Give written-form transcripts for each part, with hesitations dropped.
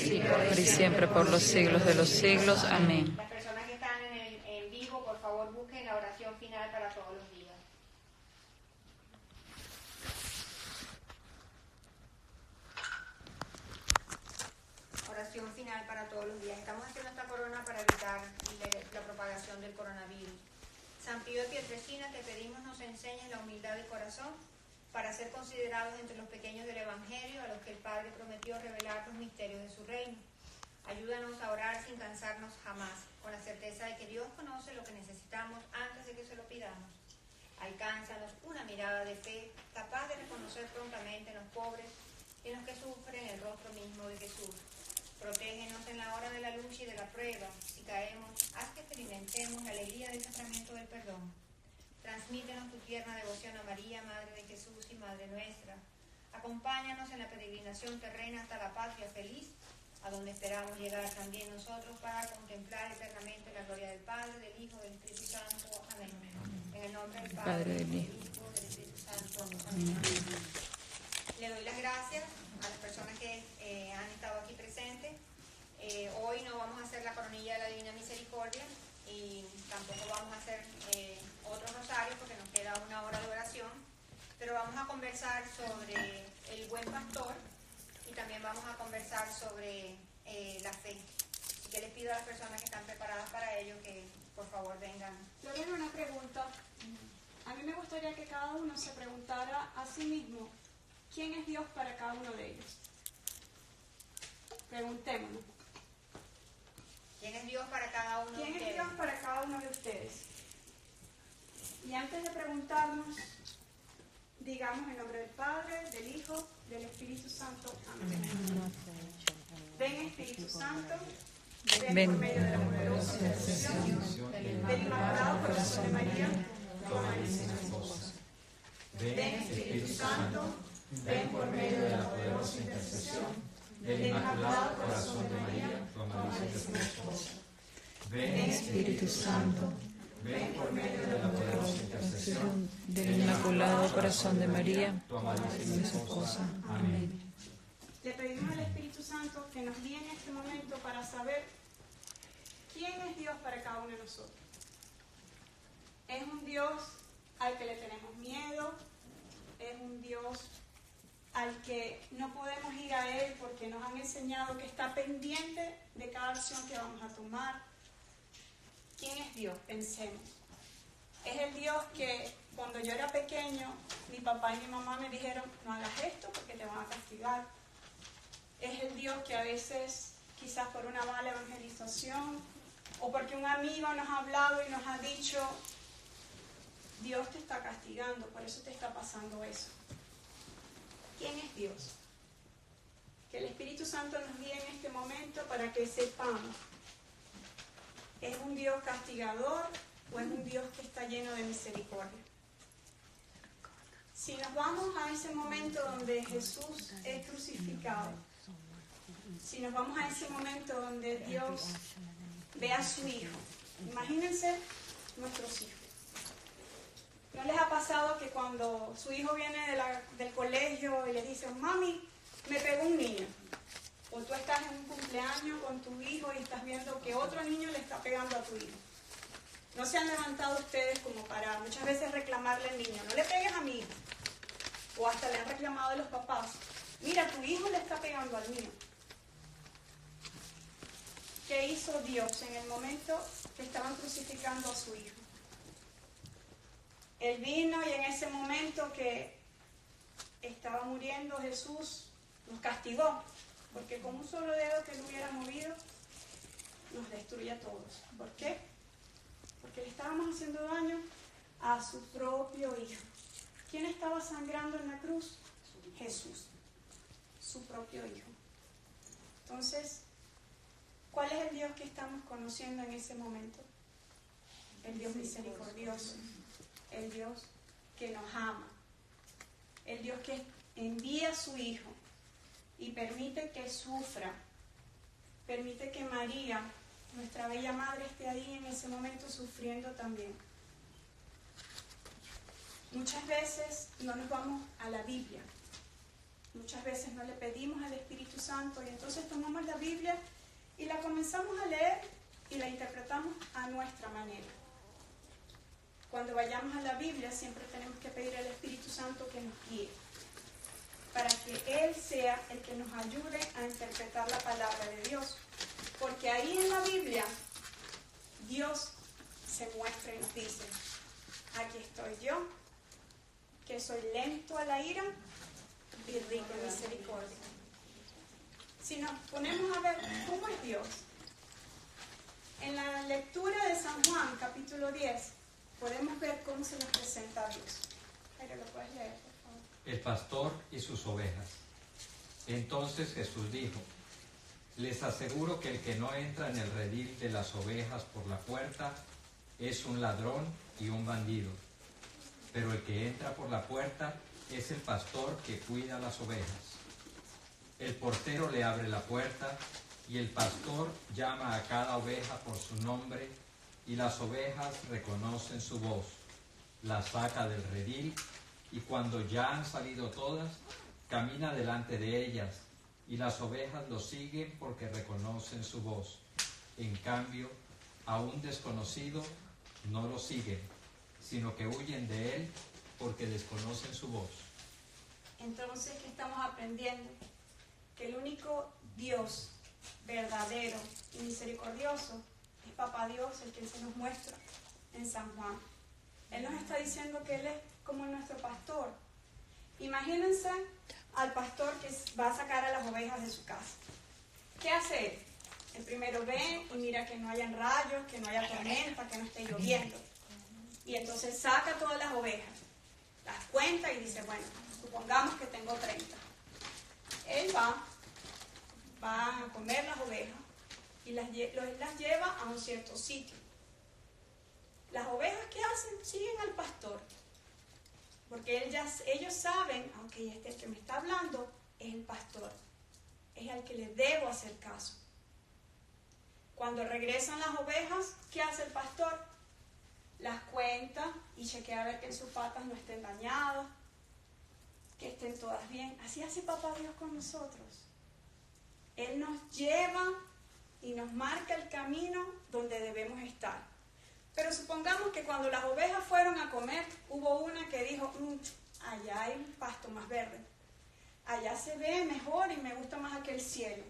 así ahora y siempre, por los siglos de los siglos. Amén. Las personas que están en vivo, por favor, busquen la oración final para todos los días. Oración final para todos los días. Estamos haciendo esta corona para evitar la propagación del coronavirus. San Pío de Pietrelcina, te pedimos nos enseñes la humildad del corazón para ser considerados entre los pequeños del Evangelio, a los que el Padre prometió revelar los misterios de su reino. Ayúdanos a orar sin cansarnos jamás, con la certeza de que Dios conoce lo que necesitamos antes de que se lo pidamos. Alcánzanos una mirada de fe, capaz de reconocer prontamente en los pobres y en los que sufren el rostro mismo de Jesús. Protégenos en la hora de la lucha y de la prueba. Si caemos, haz que experimentemos la alegría del sacramento del perdón. Transmítenos tu tierna devoción a María, Madre de Jesús y Madre nuestra. Acompáñanos en la peregrinación terrena hasta la patria feliz, a donde esperamos llegar también nosotros para contemplar eternamente la gloria del Padre, del Hijo, del Espíritu Santo. Amén. En el nombre del Padre, del Hijo, del Espíritu Santo. Amén. Le doy las gracias a las personas que han estado aquí presentes. Hoy no vamos a hacer la coronilla de la Divina Misericordia y tampoco vamos a hacer otro rosario porque nos queda una hora de oración, pero vamos a conversar sobre el buen pastor y también vamos a conversar sobre la fe. Así que les pido a las personas que están preparadas para ello que por favor vengan. Lorena, una pregunta. A mí me gustaría que cada uno se preguntara a sí mismo ¿quién es Dios para cada uno de ellos? Preguntémonos. ¿Quién es Dios para cada uno de ustedes? ¿Quién es Dios para cada uno de ustedes? Y antes de preguntarnos, digamos en nombre del Padre, del Hijo, del Espíritu Santo. Amén. Ven Espíritu Santo, ven por medio de la poderosa intercesión del Inmaculado Corazón de María, tu amadísima esposa. Ven Espíritu Santo, ven por medio de la poderosa intercesión del Inmaculado Corazón de María, tu amadísima esposa. Ven Espíritu Santo, ven por medio de la poderosa intercesión del Inmaculado Corazón de María, tu amadísima esposa. Amén. Le pedimos al Espíritu Santo que nos guíe en este momento para saber quién es Dios para cada uno de nosotros. Es un Dios al que le tenemos miedo, es un Dios al que no podemos ir a Él porque nos han enseñado que está pendiente de cada acción que vamos a tomar. ¿Quién es Dios? Pensemos. Es el Dios que cuando yo era pequeño, mi papá y mi mamá me dijeron, no hagas esto porque te van a castigar. Es el Dios que a veces, quizás por una mala evangelización, o porque un amigo nos ha hablado y nos ha dicho, Dios te está castigando, por eso te está pasando eso. ¿Quién es Dios? Que el Espíritu Santo nos guíe en este momento para que sepamos, ¿es un Dios castigador o es un Dios que está lleno de misericordia? Si nos vamos a ese momento donde Jesús es crucificado, si nos vamos a ese momento donde Dios ve a su Hijo, imagínense nuestros hijos. ¿No les ha pasado que cuando su hijo viene del colegio y le dice, mami, me pegó un niño? O tú estás en un cumpleaños con tu hijo y estás viendo que otro niño le está pegando a tu hijo. ¿No se han levantado ustedes como para muchas veces reclamarle al niño, no le pegues a mi hijo? O hasta le han reclamado a los papás, mira, tu hijo le está pegando al mío. ¿Qué hizo Dios en el momento que estaban crucificando a su hijo? Él vino y en ese momento que estaba muriendo Jesús nos castigó, porque con un solo dedo que lo hubiera movido nos destruye a todos. ¿Por qué? Porque le estábamos haciendo daño a su propio Hijo. ¿Quién estaba sangrando en la cruz? Jesús, su propio Hijo. Entonces, ¿cuál es el Dios que estamos conociendo en ese momento? El Dios misericordioso. El Dios que nos ama, el Dios que envía a su Hijo y permite que sufra, permite que María, nuestra bella madre, esté ahí en ese momento sufriendo también. Muchas veces no nos vamos a la Biblia Muchas veces no le pedimos al Espíritu Santo y entonces tomamos la Biblia y la comenzamos a leer y la interpretamos a nuestra manera. Cuando vayamos a la Biblia siempre tenemos que pedir al Espíritu Santo que nos guíe, para que Él sea el que nos ayude a interpretar la palabra de Dios. Porque ahí en la Biblia Dios se muestra y nos dice: aquí estoy yo, que soy lento a la ira y rico en misericordia. Si nos ponemos a ver cómo es Dios, en la lectura de San Juan, capítulo 10, podemos ver cómo se nos presenta a Dios. Jairo, ¿lo puedes leer, por favor? El pastor y sus ovejas. Entonces Jesús dijo: les aseguro que el que no entra en el redil de las ovejas por la puerta es un ladrón y un bandido. Pero el que entra por la puerta es el pastor que cuida las ovejas. El portero le abre la puerta y el pastor llama a cada oveja por su nombre y las ovejas reconocen su voz. Las saca del redil y cuando ya han salido todas, camina delante de ellas y las ovejas lo siguen porque reconocen su voz. En cambio, a un desconocido no lo siguen, sino que huyen de él porque desconocen su voz. Entonces, ¿qué estamos aprendiendo? Que el único Dios verdadero y misericordioso es Papá Dios, el que se nos muestra en San Juan. Él nos está diciendo que Él es como nuestro pastor. Imagínense al pastor que va a sacar a las ovejas de su casa. ¿Qué hace él? El primero ve y mira que no hayan rayos, que no haya tormenta, que no esté lloviendo. Y entonces saca todas las ovejas, las cuenta y dice: bueno, supongamos que tengo 30. Él va a comer las ovejas y las lleva a un cierto sitio. Las ovejas, ¿qué hacen? Siguen al pastor. Porque ellos saben, aunque este que me está hablando es el pastor, es al que le debo hacer caso. Cuando regresan las ovejas, ¿qué hace el pastor? Las cuenta y chequea a ver que en sus patas no estén dañadas, que estén todas bien. Así hace Papá Dios con nosotros. Él nos lleva y nos marca el camino donde debemos estar. Pero supongamos que cuando las ovejas fueron a comer, hubo una que dijo: allá hay un pasto más verde, allá se ve mejor y me gusta más aquel cielo.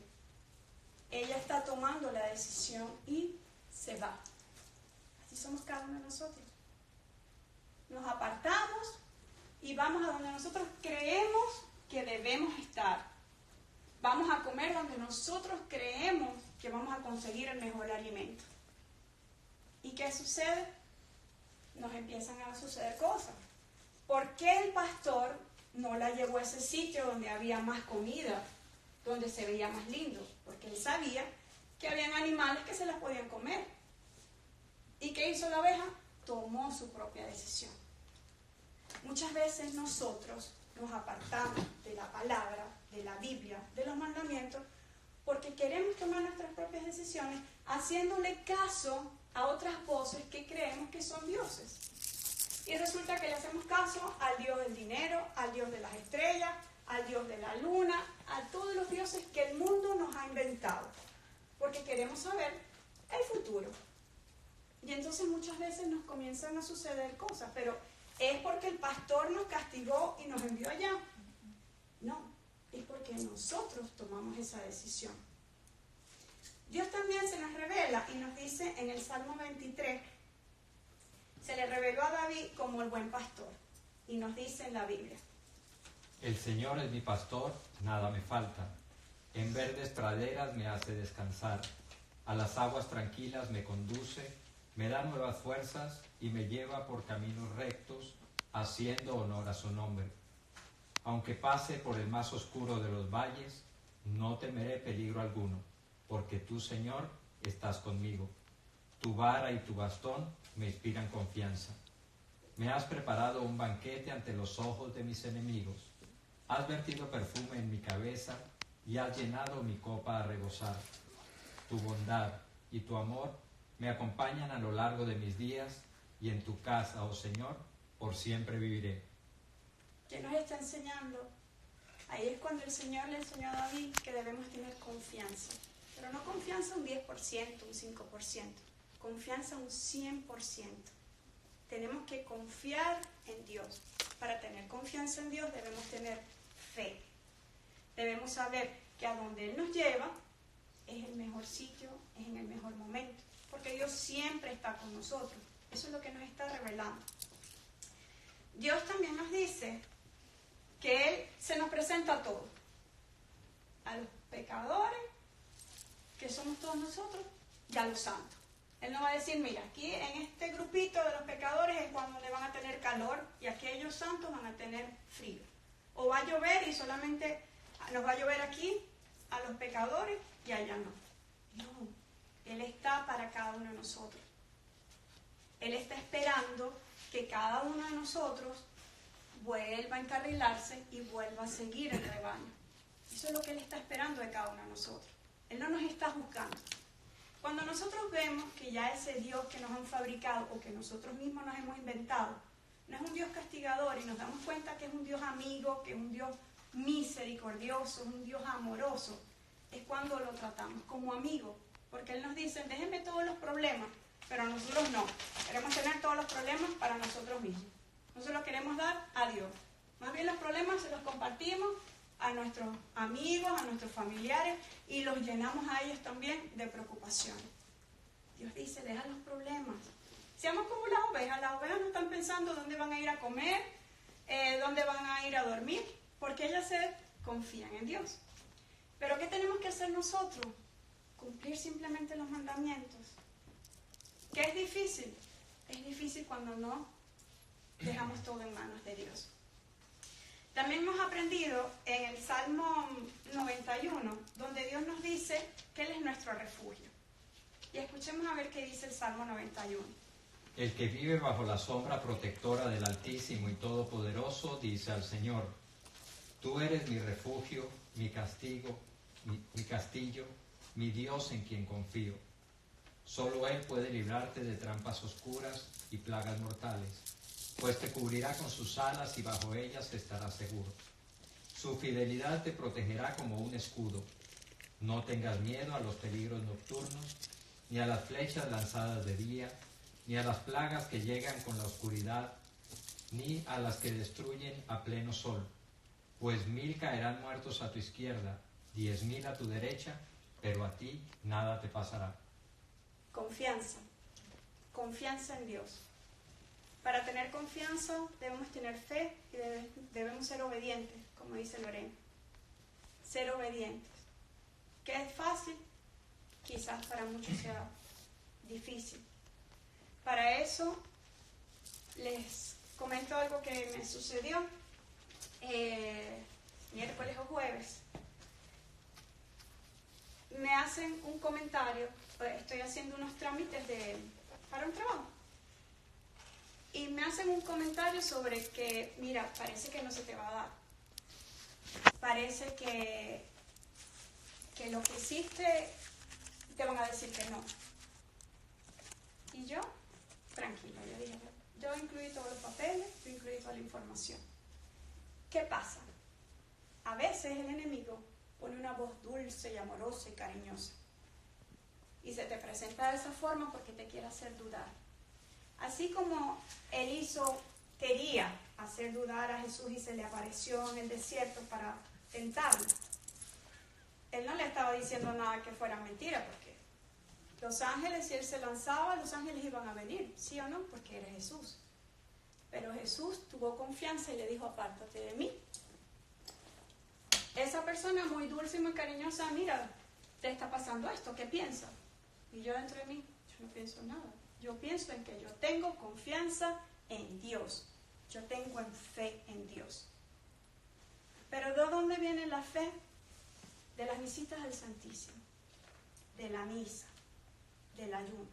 Ella está tomando la decisión y se va. Así somos cada uno de nosotros. Nos apartamos y vamos a donde nosotros creemos que debemos estar. Vamos a comer donde nosotros creemos que vamos a conseguir el mejor alimento. ¿Y qué sucede? Nos empiezan a suceder cosas. ¿Por qué el pastor no la llevó a ese sitio donde había más comida, donde se veía más lindo? Porque él sabía que habían animales que se las podían comer. ¿Y qué hizo la oveja? Tomó su propia decisión. Muchas veces nosotros nos apartamos de la palabra, de la Biblia, de los mandamientos, porque queremos tomar nuestras propias decisiones, haciéndole caso a otras voces que creemos que son dioses. Y resulta que le hacemos caso al Dios del dinero, al Dios de las estrellas, al Dios de la luna, a todos los dioses que el mundo nos ha inventado, porque queremos saber el futuro. Y entonces muchas veces nos comienzan a suceder cosas, pero ¿es porque el pastor nos castigó y nos envió allá? No, es porque nosotros tomamos esa decisión. Dios también se nos revela y nos dice en el Salmo 23, se le reveló a David como el buen pastor, y nos dice en la Biblia: El Señor es mi pastor, nada me falta. En verdes praderas me hace descansar, a las aguas tranquilas me conduce, me da nuevas fuerzas y me lleva por caminos rectos, haciendo honor a su nombre. Aunque pase por el más oscuro de los valles, no temeré peligro alguno, porque tú, Señor, estás conmigo. Tu vara y tu bastón me inspiran confianza. Me has preparado un banquete ante los ojos de mis enemigos. Has vertido perfume en mi cabeza y has llenado mi copa a rebosar. Tu bondad y tu amor me acompañan a lo largo de mis días y en tu casa, oh Señor, por siempre viviré. ¿Qué nos está enseñando? Ahí es cuando el Señor le enseñó a David que debemos tener confianza. Pero no confianza un 10%, un 5%. Confianza un 100%. Tenemos que confiar en Dios. Para tener confianza en Dios debemos tener fe. Debemos saber que a donde Él nos lleva es el mejor sitio, es en el mejor momento. Porque Dios siempre está con nosotros. Eso es lo que nos está revelando. Dios también nos dice que Él se nos presenta a todos. A los pecadores, que somos todos nosotros, y a los santos. Él no va a decir, mira, aquí en este grupito de los pecadores es cuando le van a tener calor y aquellos santos van a tener frío. O va a llover y solamente nos va a llover aquí a los pecadores y allá no. No, Él está para cada uno de nosotros. Él está esperando que cada uno de nosotros vuelva a encarrilarse y vuelva a seguir el rebaño. Eso es lo que Él está esperando de cada uno de nosotros. Él no nos está juzgando. Cuando nosotros vemos que ya ese Dios que nos han fabricado o que nosotros mismos nos hemos inventado, no es un Dios castigador y nos damos cuenta que es un Dios amigo, que es un Dios misericordioso, un Dios amoroso, es cuando lo tratamos como amigo. Porque Él nos dice, déjenme todos los problemas, pero nosotros no. Queremos tener todos los problemas para nosotros mismos. Nosotros los queremos dar a Dios. Más bien los problemas se los compartimos a nuestros amigos, a nuestros familiares y los llenamos a ellos también de preocupaciones. Dios dice, deja los problemas. Seamos como las ovejas. Las ovejas no están pensando dónde van a ir a comer, dónde van a ir a dormir, porque ellas se confían en Dios. Pero ¿qué tenemos que hacer nosotros? Cumplir simplemente los mandamientos. ¿Qué es difícil? Es difícil cuando no dejamos todo en manos de Dios. También hemos aprendido en el Salmo 91, donde Dios nos dice que Él es nuestro refugio. Y escuchemos a ver qué dice el Salmo 91. El que vive bajo la sombra protectora del Altísimo y Todopoderoso dice al Señor, tú eres mi refugio, mi castigo, mi castillo, mi Dios en quien confío. Solo Él puede librarte de trampas oscuras y plagas mortales, pues te cubrirá con sus alas y bajo ellas estarás seguro. Su fidelidad te protegerá como un escudo. No tengas miedo a los peligros nocturnos, ni a las flechas lanzadas de día, ni a las plagas que llegan con la oscuridad, ni a las que destruyen a pleno sol. Pues 1000 caerán muertos a tu izquierda, 10.000 a tu derecha, pero a ti nada te pasará. Confianza. Confianza en Dios. Para tener confianza debemos tener fe y debemos ser obedientes, como dice Lorena. Ser obedientes. ¿Qué es fácil? Quizás para muchos sea difícil. Para eso les comento algo que me sucedió miércoles o jueves. Me hacen un comentario, estoy haciendo unos trámites para un trabajo. Y me hacen un comentario sobre que, mira, parece que no se te va a dar. Parece que lo que hiciste te van a decir que no. Y yo, tranquila, yo dije, yo incluí todos los papeles, yo incluí toda la información. ¿Qué pasa? A veces el enemigo pone una voz dulce y amorosa y cariñosa. Y se te presenta de esa forma porque te quiere hacer dudar. Así como él quería hacer dudar a Jesús y se le apareció en el desierto para tentarlo. Él no le estaba diciendo nada que fuera mentira, porque los ángeles, si él se lanzaba, los ángeles iban a venir, ¿sí o no? Porque era Jesús. Pero Jesús tuvo confianza y le dijo, apártate de mí. Esa persona muy dulce y muy cariñosa, mira, te está pasando esto, ¿qué piensas? Y yo dentro de mí, yo no pienso nada. Yo pienso en que yo tengo confianza en Dios. Yo tengo fe en Dios. Pero ¿de dónde viene la fe? De las visitas al Santísimo, de la misa, del ayuno.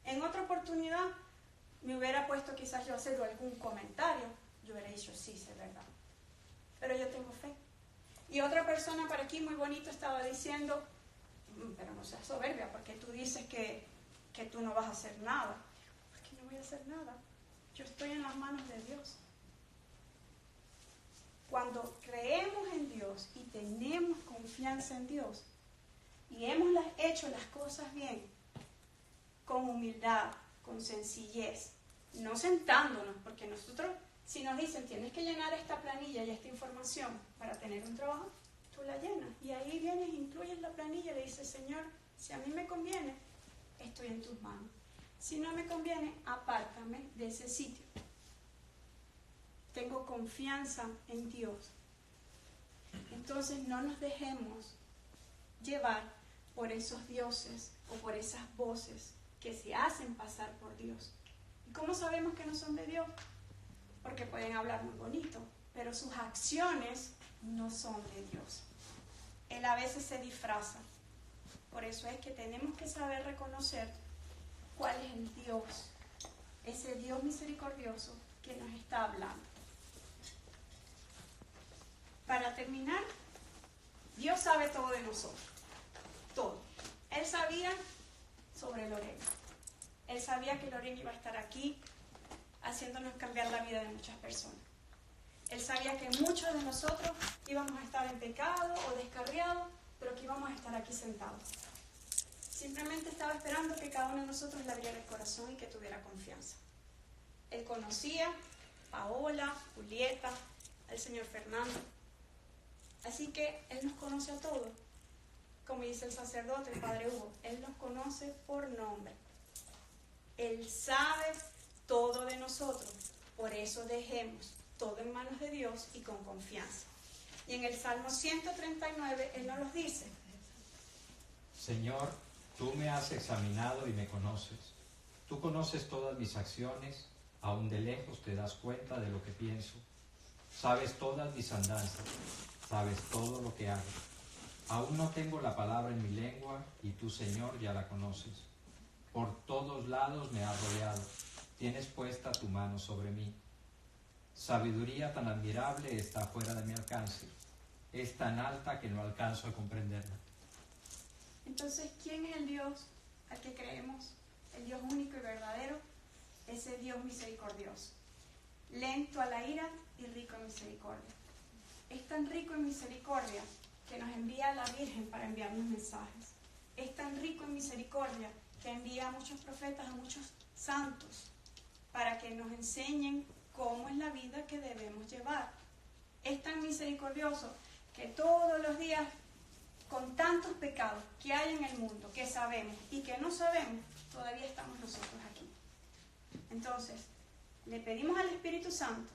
En otra oportunidad me hubiera puesto quizás yo a hacer algún comentario. Yo hubiera dicho, sí, es verdad. Pero yo tengo fe. Y otra persona por aquí muy bonito estaba diciendo, pero no seas soberbia, porque tú dices que tú no vas a hacer nada. Porque no voy a hacer nada. Yo estoy en las manos de Dios. Cuando creemos en Dios y tenemos confianza en Dios y hemos hecho las cosas bien, con humildad, con sencillez, no sentándonos, porque nosotros, si nos dicen tienes que llenar esta planilla y esta información para tener un trabajo, tú la llenas y ahí vienes, incluyes la planilla y le dices, Señor, si a mí me conviene, estoy en tus manos. Si no me conviene, apártame de ese sitio. Tengo confianza en Dios. Entonces no nos dejemos llevar por esos dioses o por esas voces que se hacen pasar por Dios. ¿Y cómo sabemos que no son de Dios? Porque pueden hablar muy bonito, pero sus acciones no son de Dios. Él a veces se disfraza. Por eso es que tenemos que saber reconocer cuál es el Dios, ese Dios misericordioso que nos está hablando. Para terminar, Dios sabe todo de nosotros, todo. Él sabía sobre Lorena. Él sabía que Lorena iba a estar aquí haciéndonos cambiar la vida de muchas personas. Él sabía que muchos de nosotros íbamos a estar en pecado o descarriados, pero que íbamos a estar aquí sentados. Simplemente estaba esperando que cada uno de nosotros le abriera el corazón y que tuviera confianza. Él conocía a Paola, Julieta, al señor Fernando. Así que Él nos conoce a todos. Como dice el sacerdote, el padre Hugo, Él nos conoce por nombre. Él sabe todo de nosotros. Por eso dejemos todo en manos de Dios y con confianza. Y en el Salmo 139 Él nos los dice. Señor, tú me has examinado y me conoces. Tú conoces todas mis acciones, aún de lejos te das cuenta de lo que pienso. Sabes todas mis andanzas, sabes todo lo que hago. Aún no tengo la palabra en mi lengua y tú, Señor, ya la conoces. Por todos lados me has rodeado, tienes puesta tu mano sobre mí. Sabiduría tan admirable está fuera de mi alcance, es tan alta que no alcanzo a comprenderla. Entonces, ¿quién es el Dios al que creemos? El Dios único y verdadero, ese Dios misericordioso. Lento a la ira y rico en misericordia. Es tan rico en misericordia que nos envía a la Virgen para enviarnos mensajes. Es tan rico en misericordia que envía a muchos profetas, a muchos santos, para que nos enseñen cómo es la vida que debemos llevar. Es tan misericordioso que todos los días, con tantos pecados que hay en el mundo, que sabemos y que no sabemos, todavía estamos nosotros aquí. Entonces, le pedimos al Espíritu Santo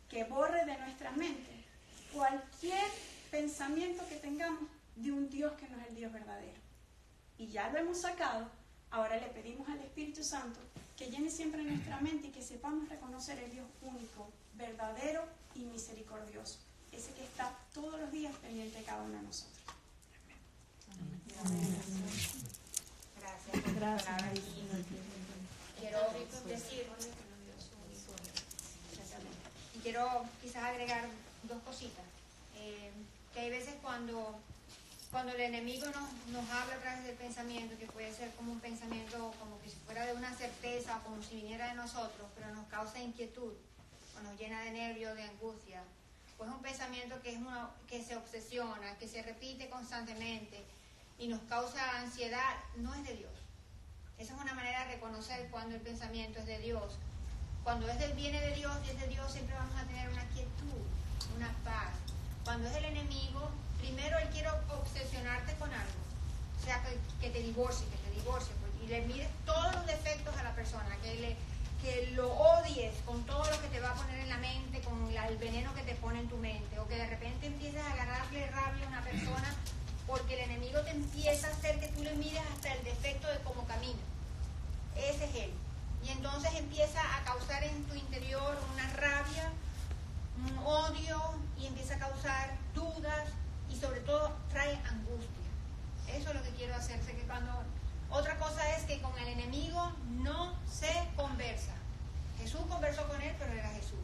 que borre de nuestra mente cualquier pensamiento que tengamos de un Dios que no es el Dios verdadero. Y ya lo hemos sacado, ahora le pedimos al Espíritu Santo que llene siempre nuestra mente y que sepamos reconocer el Dios único, verdadero y misericordioso, ese que está todos los días pendiente de cada uno de nosotros. Gracias. Gracias. Quiero decir, y quiero quizás agregar dos cositas. Que hay veces cuando el enemigo nos habla a través del pensamiento, que puede ser como un pensamiento como que si fuera de una certeza, como si viniera de nosotros, pero nos causa inquietud, o nos llena de nervio, de angustia, pues es un pensamiento que se obsesiona, que se repite constantemente y nos causa ansiedad, no es de Dios. Esa es una manera de reconocer cuando el pensamiento es de Dios. Cuando viene de Dios y es de Dios, siempre vamos a tener una quietud, una paz. Cuando es el enemigo, primero él quiere obsesionarte con algo. O sea, que te divorcie, y le mires todos los defectos a la persona, que lo odies con todo lo que te va a poner en la mente, con el veneno que te pone en tu mente, o que de repente empieces a agarrarle rabia a una persona porque el enemigo te empieza a hacer que tú le mires hasta el defecto de cómo camina. Ese es él. Y entonces empieza a causar en tu interior una rabia, un odio, y empieza a causar dudas y sobre todo trae angustia. Eso es lo que quiero hacer. Sé que otra cosa es que con el enemigo no se conversa. Jesús conversó con él, pero era Jesús.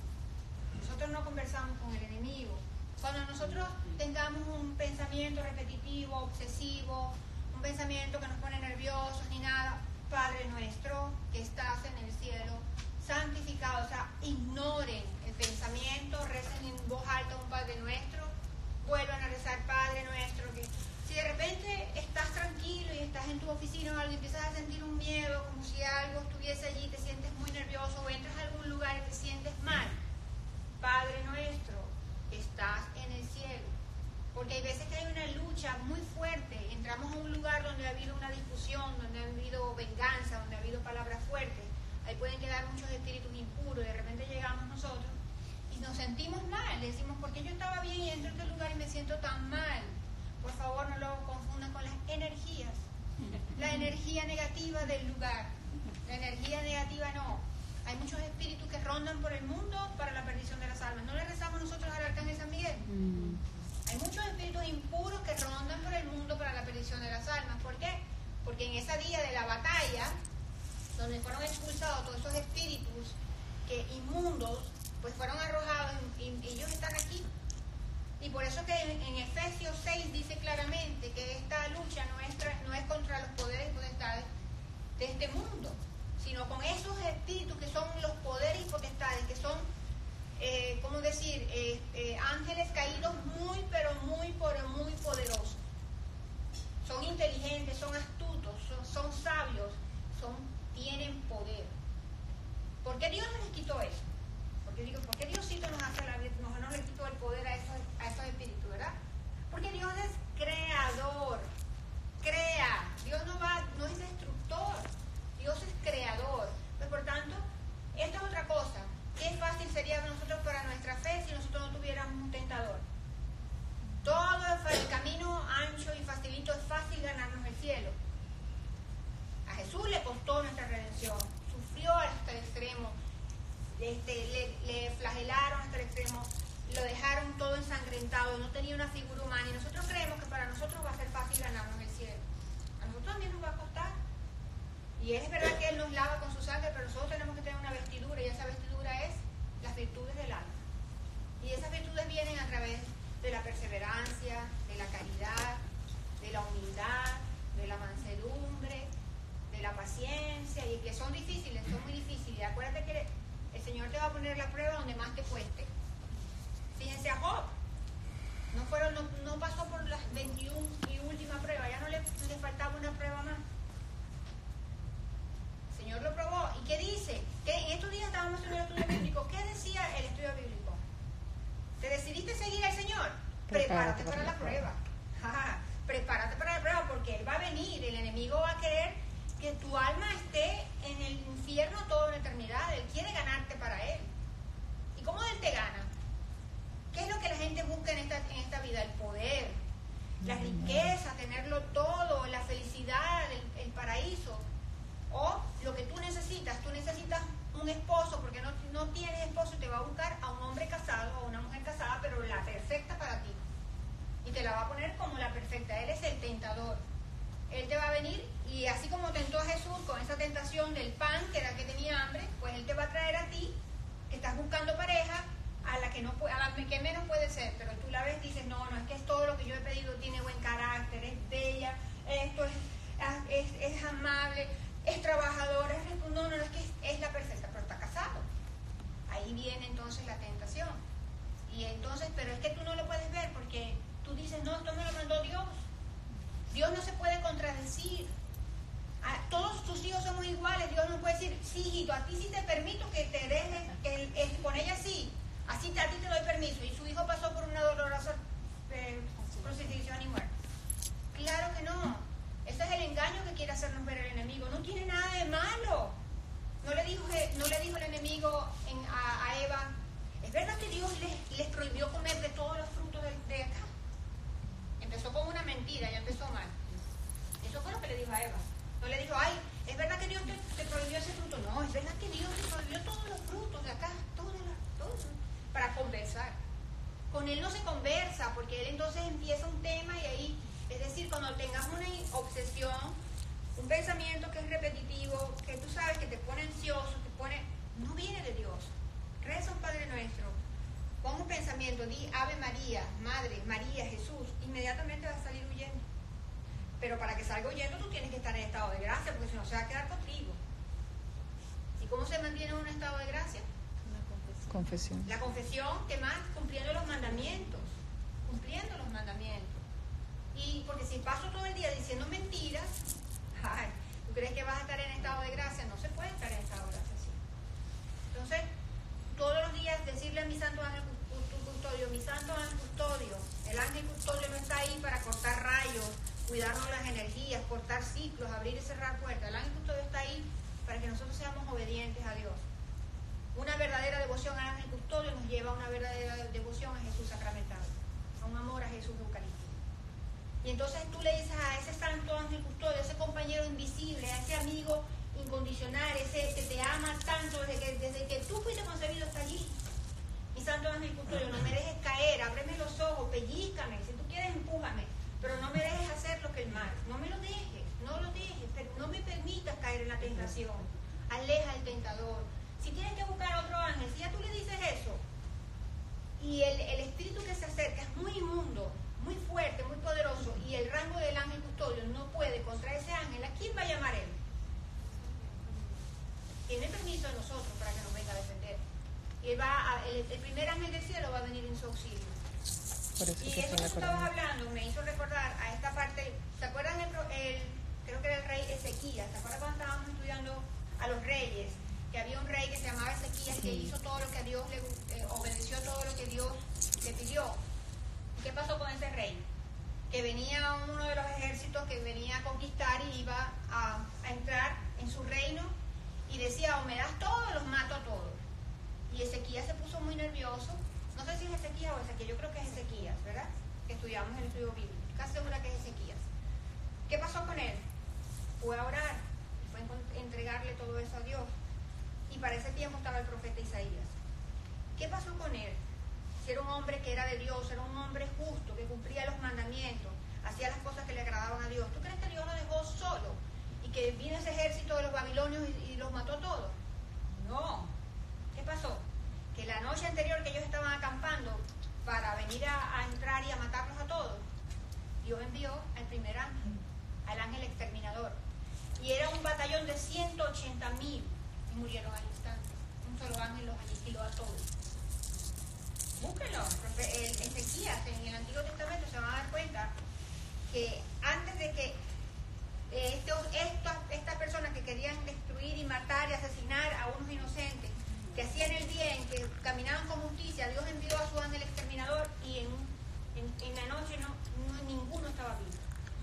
Nosotros no conversamos con el enemigo. Cuando nosotros tengamos un pensamiento repetitivo, obsesivo, un pensamiento que nos pone nerviosos ni nada, Padre nuestro que estás en el cielo, santificado. O sea, ignoren el pensamiento, recen en voz alta un Padre Nuestro, vuelvan a rezar Padre Nuestro. Que si de repente estás tranquilo y estás en tu oficina o algo y empiezas a sentir un miedo, como si algo estuviese allí, te sientes muy nervioso o entras a algún lugar y te sientes mal, Padre Nuestro, estás en el cielo. Porque hay veces que hay una lucha muy fuerte, entramos a un lugar donde ha habido una discusión, donde ha habido venganza, donde ha habido palabras fuertes, ahí pueden quedar muchos espíritus impuros, de repente llegamos nosotros y nos sentimos mal, decimos, ¿por qué yo estaba bien y entro a este lugar y me siento tan mal? Por favor, no lo confundan con las energías, la energía negativa del lugar, la energía negativa no. Hay muchos espíritus que rondan por el mundo para la perdición de las almas. ¿No le rezamos nosotros al Arcángel San Miguel? Hay muchos espíritus impuros que rondan por el mundo para la perdición de las almas. ¿Por qué? Porque en ese día de la batalla, donde fueron expulsados todos esos espíritus que inmundos, pues fueron arrojados y ellos están aquí. Y por eso que en Efesios 6 dice claramente que esta lucha nuestra no es contra los poderes y potestades de este mundo, sino con esos espíritus que son los poderes y potestades, que son, ¿cómo decir? Ángeles caídos muy, pero muy poderosos. Son inteligentes, son astutos, son sabios, tienen poder. ¿Por qué Dios no les quitó eso? ¿Por qué Diosito nos le quitó el poder a esos espíritus, verdad? Porque Dios es creador, crea. Dios no es destructor, Dios es creador. Pues por tanto, esta es otra cosa. Qué fácil sería nosotros para nuestra fe si nosotros no tuviéramos un tentador. Todo el camino ancho y facilito, es fácil ganarnos el cielo. A Jesús le costó nuestra redención, sufrió hasta el extremo, le flagelaron hasta el extremo, lo dejaron todo ensangrentado, no tenía una figura humana, y nosotros creemos que para nosotros va a ser fácil ganarnos el cielo. A nosotros también nos va a costar. Y es verdad que Él nos lava con su sangre, pero nosotros tenemos que tener una vestidura, y esa vestidura es las virtudes del alma. Y esas virtudes vienen a través de la perseverancia, de la caridad, de la humildad, de la mansedumbre, de la paciencia, y que son difíciles, son muy difíciles. Y acuérdate que el Señor te va a poner la prueba donde más te cueste. Fíjense a Job, no pasó por las 21 y última prueba, ya no le faltaba una prueba más. El Señor lo probó. ¿Y qué dice? Que en estos días estábamos en el estudio bíblico. ¿Qué decía el estudio bíblico? ¿Te decidiste seguir al Señor? Prepárate para la prueba. Prepárate para la prueba, porque Él va a venir, el enemigo va a querer que tu alma esté en el infierno toda la eternidad. Él quiere ganarte para Él. ¿Y cómo Él te gana? ¿Qué es lo que la gente busca en esta vida? El poder, la riqueza, tenerlo todo, la felicidad, el paraíso. O lo que tú necesitas un esposo, porque no tienes esposo, y te va a buscar a un hombre casado o a una mujer casada, pero la perfecta para ti. Y te la va a poner como la perfecta. Él es el tentador. Él te va a venir, y así como tentó a Jesús con esa tentación del pan, que era que tenía hambre, pues Él te va a traer a ti, que estás buscando pareja, a la que menos puede ser, pero tú la ves y dices, no, es que es todo lo que yo he pedido, tiene buen carácter, es bella, esto es amable, es trabajadora, es que es la perfecta, pero está casado. Ahí viene entonces la tentación. Y entonces, pero es que tú no lo puedes ver porque tú dices, no, esto me lo mandó Dios. Dios no se puede contradecir. Todos tus hijos somos iguales. Dios no puede decir, sí, hijito, a ti sí te permito que te dejes, con ella sí, así a ti te doy permiso. Y su hijo pasó por una dolorosa crucifixión y muerte. Claro que no. Ese es el engaño que quiere hacernos ver el enemigo. No tiene nada de malo. No le dijo el enemigo a Eva, es verdad que Dios les prohibió comer de todos los frutos de acá. Empezó con una mentira, ya empezó mal. Eso fue lo que le dijo a Eva. No le dijo, ay, es verdad que Dios te prohibió ese fruto. No, es verdad que Dios te prohibió todos los frutos de acá, todos, para conversar. Con Él no se conversa, porque Él entonces empieza un tema y ahí, es decir, cuando tengas una obsesión, un pensamiento que es repetitivo, que tú sabes que te pone ansioso, no viene de Dios. Reza un Padre Nuestro, pon un pensamiento, di Ave María, Madre, María, Jesús, inmediatamente vas a salir huyendo. Pero para que salga huyendo tú tienes que estar en estado de gracia, porque si no se va a quedar contigo. Y cómo se mantiene en un estado de gracia? Confesión. La confesión, ¿qué más? Cumpliendo los mandamientos. Cumpliendo los mandamientos. Y porque si paso todo el día diciendo mentiras, ay, ¿tú crees que vas a estar en estado de gracia? No se puede estar en estado de gracia así. Entonces, todos los días decirle a mi santo ángel custodio, mi santo ángel custodio, el ángel custodio no está ahí para cortar rayos, cuidarnos las energías, cortar ciclos, abrir y cerrar puertas. El ángel custodio está ahí para que nosotros seamos obedientes a Dios. Una verdadera devoción al ángel custodio nos lleva a una verdadera devoción a Jesús sacramentado, a un amor a Jesús eucarístico. Y entonces tú le dices a ese santo ángel custodio, a ese compañero invisible, a ese amigo incondicional, ese que te ama tanto desde que tú fuiste concebido hasta allí. Mi santo ángel custodio, no me dejes caer, ábreme los ojos, pellízcame, si tú quieres empújame, pero no me dejes hacer lo que el mal, no me lo dejes, pero no me permitas caer en la tentación, aleja al tentador. Si tienes que buscar a otro ángel, si ya tú le dices eso, y el espíritu que se acerca es muy inmundo, muy fuerte, muy poderoso, y el rango del ángel custodio no puede contra ese ángel, ¿a quién va a llamar él? Tiene permiso de nosotros para que nos venga a defender. Y el primer ángel del cielo va a venir en su auxilio. Y eso que tú estabas hablando me hizo recordar a esta parte. ¿Te acuerdas creo que era el rey Ezequías? ¿Te acuerdas cuando estábamos estudiando a los reyes? Que había un rey que se llamaba Ezequías que hizo todo lo que a Dios le obedeció todo lo que Dios le pidió. ¿Qué pasó con ese rey? Que venía uno de los ejércitos que venía a conquistar y iba a entrar en su reino y decía, o me das todo o los mato a todos. Y Ezequías se puso muy nervioso. No sé si es Ezequías o Ezequiel, yo creo que es Ezequías, ¿verdad? Que estudiamos el estudio bíblico. Casi segura que es Ezequías. ¿Qué pasó con él? Fue a orar, fue a entregarle todo eso a Dios. Y para ese tiempo estaba el profeta Isaías. ¿Qué pasó con él? Si era un hombre que era de Dios, era un hombre justo, que cumplía los mandamientos, hacía las cosas que le agradaban a Dios. ¿Tú crees que Dios lo dejó solo? Y que vino ese ejército de los babilonios y los mató todos. No. ¿Qué pasó? Que la noche anterior que ellos estaban acampando para venir a entrar y a matarlos a todos, Dios envió al primer ángel, al ángel exterminador. Y era un batallón de 180,000 y murieron al instante. Un solo ángel los aniquiló a todos. Búsquenlo. Ezequías en el Antiguo Testamento se van a dar cuenta que antes de que estas personas que querían destruir y matar y asesinar a unos inocentes, que hacían el bien, que caminaban con justicia, Dios envió a su ángel exterminador y en la noche ninguno estaba vivo.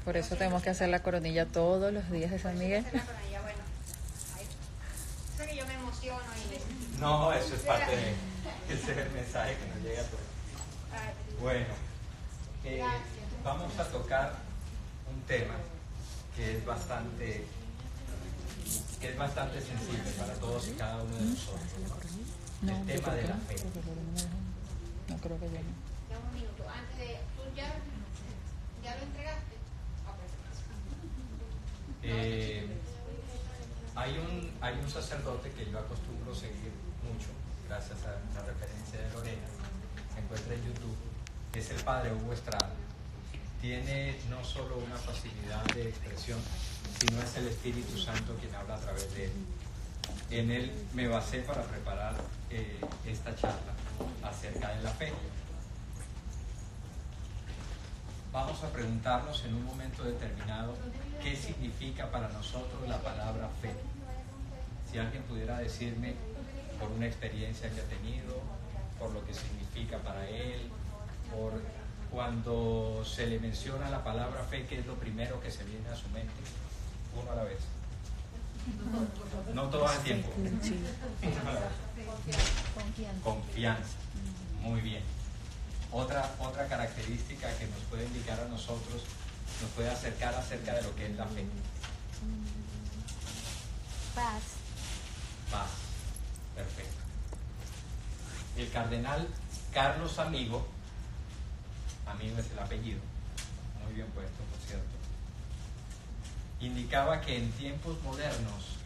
Por eso tenemos que hacer la coronilla todos los días de San Miguel. Bueno, eso es que yo me emociono y... No, eso es parte de ese es el mensaje que nos llega a todos. Bueno, vamos a tocar un tema que es bastante sensible para todos y cada uno de nosotros. El tema de la fe. No creo que yo no. Ya un minuto, antes de... ¿Tú ya lo entregaste? Hay un sacerdote que yo acostumbro seguir mucho, gracias a la referencia de Lorena, se encuentra en YouTube, es el padre Hugo Estrada. Tiene no solo una facilidad de expresión, sino es el Espíritu Santo quien habla a través de él. En él me basé para preparar esta charla acerca de la fe. Vamos a preguntarnos en un momento determinado qué significa para nosotros la palabra fe. Si alguien pudiera decirme por una experiencia que ha tenido, por lo que significa para él, por cuando se le menciona la palabra fe, ¿qué es lo primero que se viene a su mente? Uno a la vez. No todo al tiempo. Confianza. Muy bien. Otra característica que nos puede indicar a nosotros, nos puede acercar acerca de lo que es la fe. Paz. Paz. Perfecto. El cardenal Carlos Amigo es el apellido, muy bien puesto, por cierto, indicaba que en tiempos modernos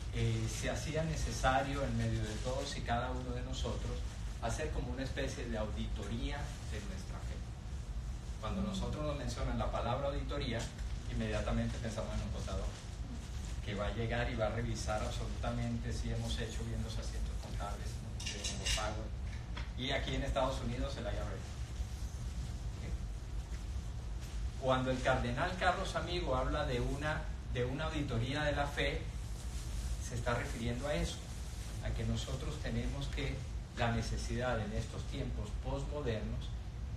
se hacía necesario en medio de todos y cada uno de nosotros hacer como una especie de auditoría de nuestra fe. Cuando nosotros nos mencionan la palabra auditoría, inmediatamente pensamos en un contador. que va a llegar y va a revisar absolutamente si hemos hecho bien los asientos contables, ¿no?, de los pagos. Y aquí en Estados Unidos el IRS. Cuando el cardenal Carlos Amigo habla de una auditoría de la fe, se está refiriendo a eso, a que nosotros tenemos la necesidad en estos tiempos postmodernos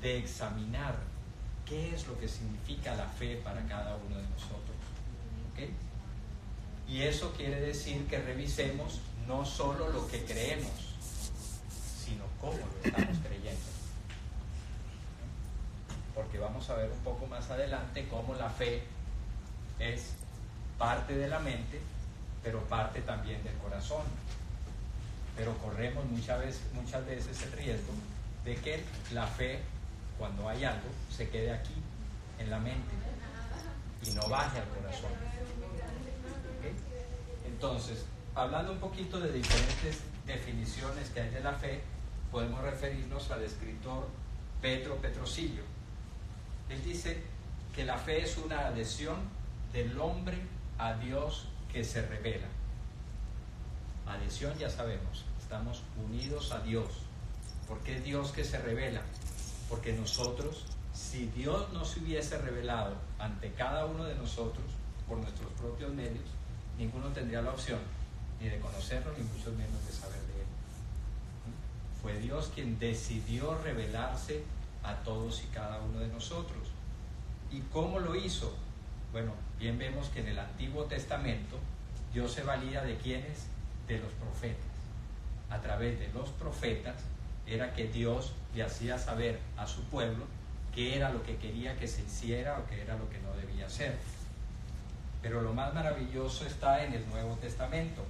de examinar qué es lo que significa la fe para cada uno de nosotros. ¿Okay? Y eso quiere decir que revisemos no solo lo que creemos, sino cómo lo estamos creyendo. Porque vamos a ver un poco más adelante cómo la fe es parte de la mente, pero parte también del corazón. Pero corremos muchas veces el riesgo de que la fe, cuando hay algo, se quede aquí, en la mente, y no baje al corazón. ¿Okay? Entonces, hablando un poquito de diferentes definiciones que hay de la fe, podemos referirnos al escritor Pedro Petrosillo. Él dice que la fe es una adhesión del hombre a Dios que se revela. Adhesión, ya sabemos, estamos unidos a Dios. ¿Por qué es Dios que se revela? Porque nosotros, si Dios no se hubiese revelado ante cada uno de nosotros por nuestros propios medios, ninguno tendría la opción ni de conocerlo, ni mucho menos de saber de él. Fue Dios quien decidió revelarse a todos y cada uno de nosotros. ¿Y cómo lo hizo? Bueno, bien vemos que en el Antiguo Testamento Dios se valía de ¿quiénes? De los profetas. A través de los profetas era que Dios le hacía saber a su pueblo qué era lo que quería que se hiciera o qué era lo que no debía hacer. Pero lo más maravilloso está en el Nuevo Testamento,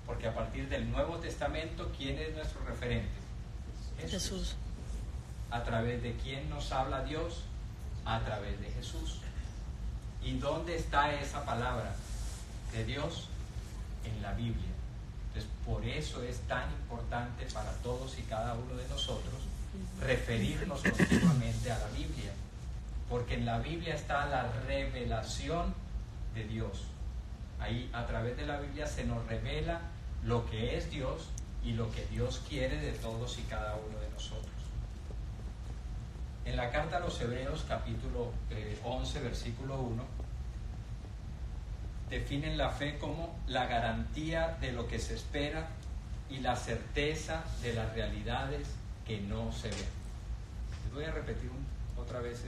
porque a partir del Nuevo Testamento, ¿quién es nuestro referente? Jesús. ¿A través de quién nos habla Dios? A través de Jesús. ¿Y dónde está esa palabra de Dios? En la Biblia. Entonces, por eso es tan importante para todos y cada uno de nosotros referirnos continuamente a la Biblia, porque en la Biblia está la revelación de Dios. Ahí, a través de la Biblia, se nos revela lo que es Dios y lo que Dios quiere de todos y cada uno de nosotros. En la carta a los Hebreos, capítulo 11, versículo 1, definen la fe como la garantía de lo que se espera y la certeza de las realidades que no se ven. Les voy a repetir otra vez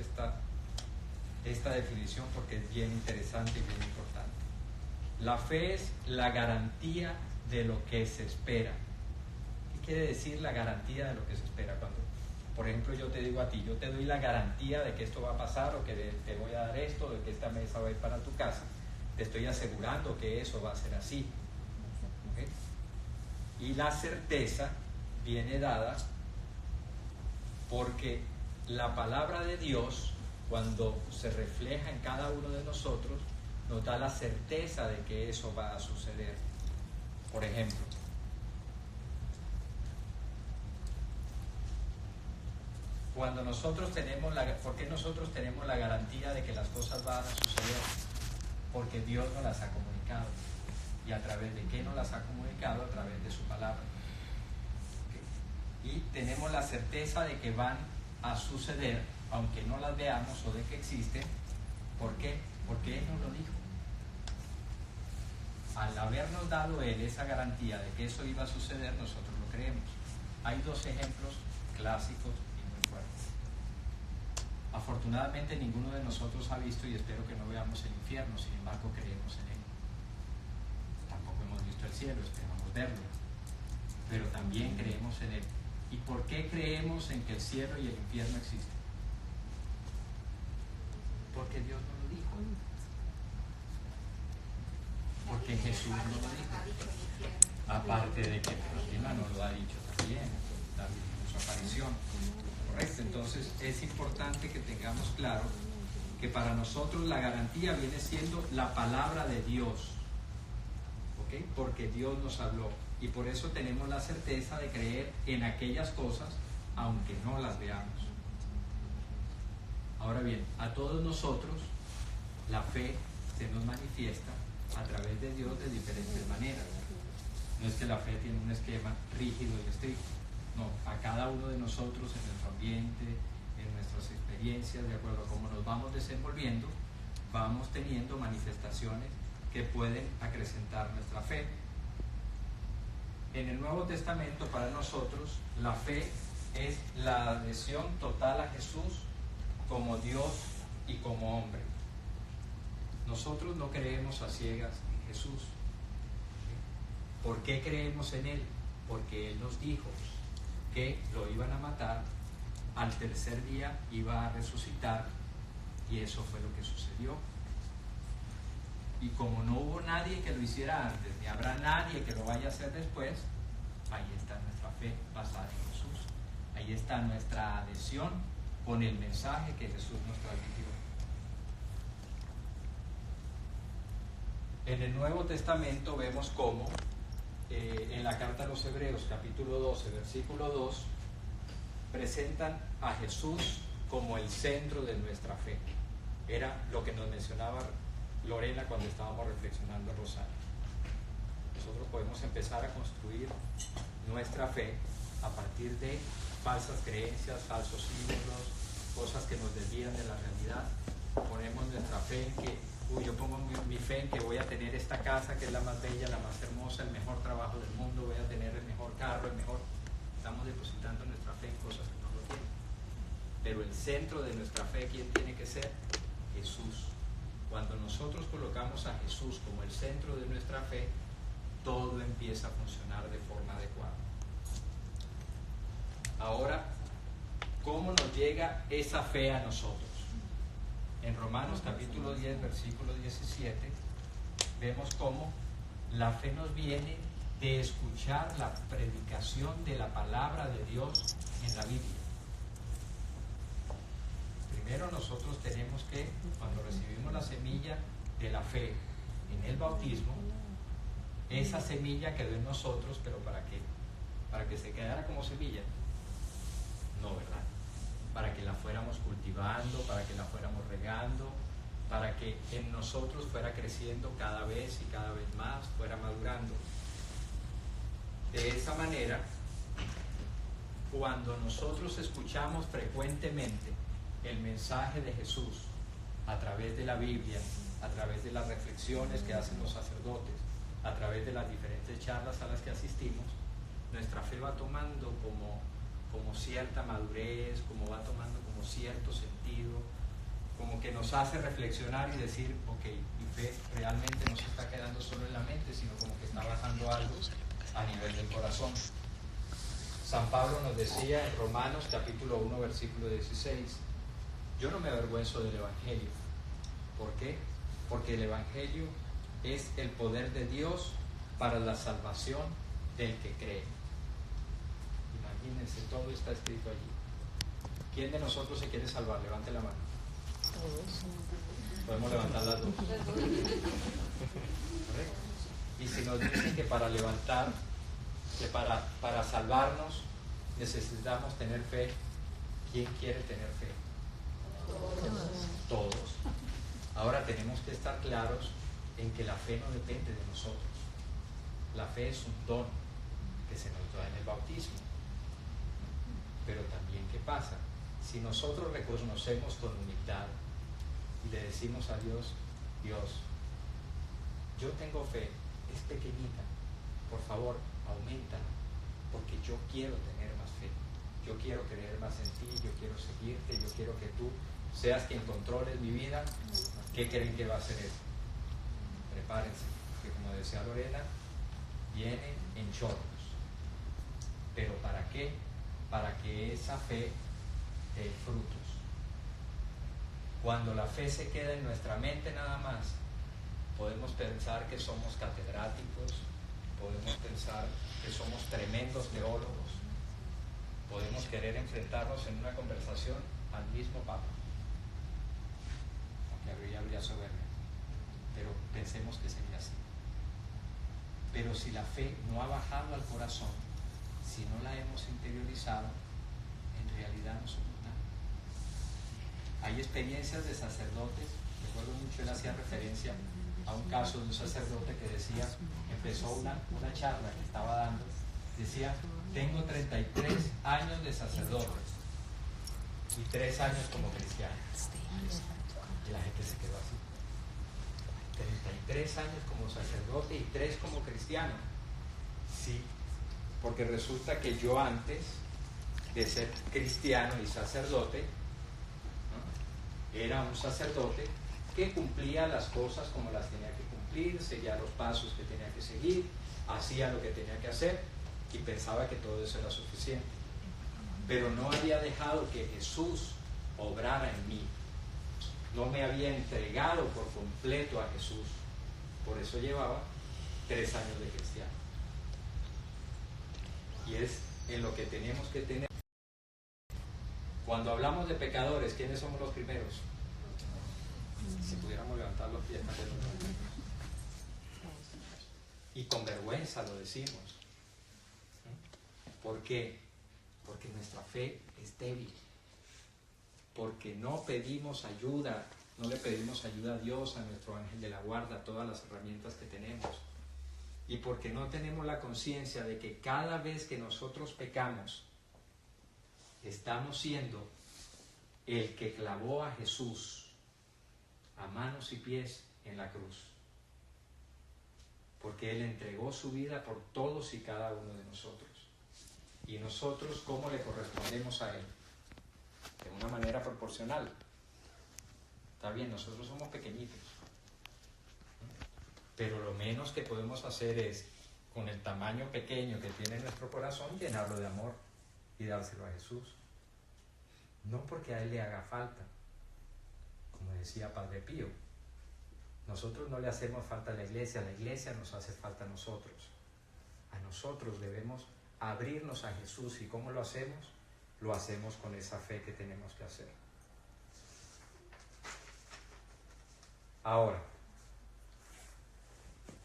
esta definición porque es bien interesante y bien importante. La fe es la garantía de lo que se espera. ¿Qué quiere decir la garantía de lo que se espera? Cuando, por ejemplo, yo te digo a ti, yo te doy la garantía de que esto va a pasar o que te voy a dar esto, de que esta mesa va a ir para tu casa. Te estoy asegurando que eso va a ser así. ¿Okay? Y la certeza viene dada porque la palabra de Dios, cuando se refleja en cada uno de nosotros, nos da la certeza de que eso va a suceder. Por ejemplo, cuando nosotros tenemos ¿por qué nosotros tenemos la garantía de que las cosas van a suceder? Porque Dios nos las ha comunicado. ¿Y a través de qué nos las ha comunicado? A través de su palabra. ¿Okay? Y tenemos la certeza de que van a suceder, aunque no las veamos o de que existen. ¿Por qué? Porque Él nos lo dijo. Al habernos dado Él esa garantía de que eso iba a suceder, nosotros lo creemos. Hay dos ejemplos clásicos y muy fuertes. Afortunadamente ninguno de nosotros ha visto y espero que no veamos el infierno, sin embargo creemos en él. Tampoco hemos visto el cielo, esperamos verlo, pero también creemos en él. ¿Y por qué creemos en que el cielo y el infierno existen? Porque Dios nos lo dijo. Porque Jesús nos lo dijo. Aparte de que Fatima nos lo ha dicho también, en su aparición. Correcto, entonces es importante que tengamos claro que para nosotros la garantía viene siendo la palabra de Dios, ¿ok? Porque Dios nos habló y por eso tenemos la certeza de creer en aquellas cosas aunque no las veamos. Ahora bien, a todos nosotros la fe se nos manifiesta a través de Dios de diferentes maneras. No es que la fe tiene un esquema rígido y estricto. No, a cada uno de nosotros, en nuestro ambiente, en nuestras experiencias, de acuerdo a cómo nos vamos desenvolviendo, vamos teniendo manifestaciones que pueden acrecentar nuestra fe. En el Nuevo Testamento, para nosotros, la fe es la adhesión total a Jesús como Dios y como hombre. Nosotros no creemos a ciegas en Jesús. ¿Por qué creemos en Él? Porque Él nos dijo que lo iban a matar, al tercer día iba a resucitar, y eso fue lo que sucedió. Y como no hubo nadie que lo hiciera antes, ni habrá nadie que lo vaya a hacer después, ahí está nuestra fe basada en Jesús. Ahí está nuestra adhesión con el mensaje que Jesús nos transmitió. En el Nuevo Testamento vemos cómo en la carta a los Hebreos, capítulo 12, versículo 2, presentan a Jesús como el centro de nuestra fe. Era lo que nos mencionaba Lorena cuando estábamos reflexionando el Rosario. Nosotros podemos empezar a construir nuestra fe a partir de falsas creencias, falsos ídolos, cosas que nos desvían de la realidad. Ponemos nuestra fe en que, yo pongo mi fe en que voy a tener esta casa que es la más bella, la más hermosa, el mejor trabajo del mundo, voy a tener el mejor carro, el mejor... Estamos depositando nuestra fe en cosas que no lo tienen. Pero el centro de nuestra fe, ¿quién tiene que ser? Jesús. Cuando nosotros colocamos a Jesús como el centro de nuestra fe, todo empieza a funcionar de forma adecuada. Ahora, ¿cómo nos llega esa fe a nosotros? En Romanos capítulo 10, versículo 17, vemos cómo la fe nos viene de escuchar la predicación de la palabra de Dios en la Biblia. Primero nosotros tenemos que, cuando recibimos la semilla de la fe en el bautismo, esa semilla quedó en nosotros, pero ¿para qué? ¿Para que se quedara como semilla? No, ¿verdad? Para que la fuéramos cultivando, para que la fuéramos regando, para que en nosotros fuera creciendo cada vez y cada vez más, fuera madurando. De esa manera, cuando nosotros escuchamos frecuentemente el mensaje de Jesús a través de la Biblia, a través de las reflexiones que hacen los sacerdotes, a través de las diferentes charlas a las que asistimos, nuestra fe va tomando como cierta madurez, como va tomando como cierto sentido, como que nos hace reflexionar y decir, ok, mi fe realmente no se está quedando solo en la mente, sino como que está bajando algo a nivel del corazón. San Pablo nos decía en Romanos capítulo 1, versículo 16, yo no me avergüenzo del Evangelio. ¿Por qué? Porque el Evangelio es el poder de Dios para la salvación del que cree. Imagínense, todo está escrito allí. ¿Quién de nosotros se quiere salvar? Levante la mano. Todos. Podemos levantar las dos. ¿Correcto? Y si nos dicen que para levantar, que para salvarnos necesitamos tener fe, ¿quién quiere tener fe? Todos. Ahora tenemos que estar claros en que la fe no depende de nosotros. La fe es un don que se nos da en el bautismo. Pero también, ¿qué pasa? Si nosotros reconocemos con humildad y le decimos a Dios, Dios, yo tengo fe, es pequeñita, por favor, auméntala, porque yo quiero tener más fe, yo quiero creer más en ti, yo quiero seguirte, yo quiero que tú seas quien controles mi vida. ¿Qué creen que va a hacer eso? Prepárense, que como decía Lorena, viene en chorros. ¿Pero para qué? Para que esa fe dé frutos. Cuando la fe se queda en nuestra mente nada más, podemos pensar que somos catedráticos, podemos pensar que somos tremendos teólogos, podemos querer enfrentarnos en una conversación al mismo Papa, aunque habría soberbia, pero pensemos que sería así. Pero si la fe no ha bajado al corazón, si no la hemos interiorizado, en realidad no somos nada. Hay experiencias de sacerdotes, recuerdo mucho, él hacía referencia a un caso de un sacerdote que decía, empezó una charla que estaba dando, decía, tengo 33 años de sacerdote y 3 años como cristiano. Y la gente se quedó así. 33 años como sacerdote y 3 como cristiano. Sí, porque resulta que yo antes de ser cristiano y sacerdote, ¿no?, era un sacerdote que cumplía las cosas como las tenía que cumplir, seguía los pasos que tenía que seguir, hacía lo que tenía que hacer y pensaba que todo eso era suficiente. Pero no había dejado que Jesús obrara en mí. No me había entregado por completo a Jesús. Por eso llevaba 3 años de cristiano. Y es en lo que tenemos que tener. Cuando hablamos de pecadores, ¿quiénes somos los primeros? Si pudiéramos levantar los pies, también los levantamos. Y con vergüenza lo decimos. ¿Por qué? Porque nuestra fe es débil. Porque no pedimos ayuda, no le pedimos ayuda a Dios, a nuestro ángel de la guarda, a todas las herramientas que tenemos. Y porque no tenemos la conciencia de que cada vez que nosotros pecamos, estamos siendo el que clavó a Jesús a manos y pies en la cruz. Porque Él entregó su vida por todos y cada uno de nosotros. Y nosotros, ¿cómo le correspondemos a Él? De una manera proporcional. Está bien, nosotros somos pequeñitos. Pero lo menos que podemos hacer es, con el tamaño pequeño que tiene nuestro corazón, llenarlo de amor y dárselo a Jesús. No porque a Él le haga falta. Como decía Padre Pío, nosotros no le hacemos falta a la iglesia nos hace falta a nosotros. A nosotros debemos abrirnos a Jesús. ¿Y cómo lo hacemos? Lo hacemos con esa fe que tenemos que hacer. Ahora,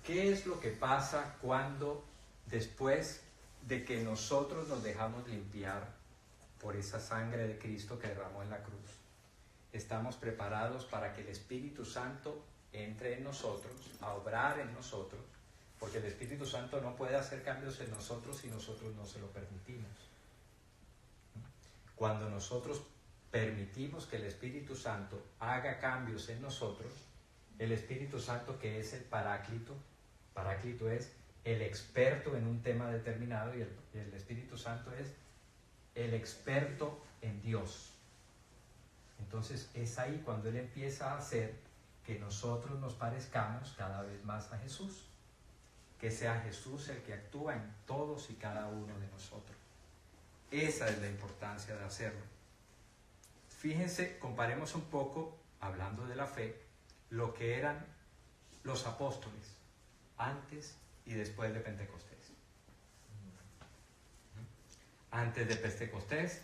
¿qué es lo que pasa cuando, después de que nosotros nos dejamos limpiar por esa sangre de Cristo que derramó en la cruz, estamos preparados para que el Espíritu Santo entre en nosotros, a obrar en nosotros, porque el Espíritu Santo no puede hacer cambios en nosotros si nosotros no se lo permitimos? Cuando nosotros permitimos que el Espíritu Santo haga cambios en nosotros, el Espíritu Santo, que es el Paráclito es el experto en un tema determinado, y el Espíritu Santo es el experto en Dios. Entonces es ahí cuando Él empieza a hacer que nosotros nos parezcamos cada vez más a Jesús, que sea Jesús el que actúa en todos y cada uno de nosotros. Esa es la importancia de hacerlo. Fíjense, comparemos un poco, hablando de la fe, lo que eran los apóstoles antes y después de Pentecostés. Antes de Pentecostés,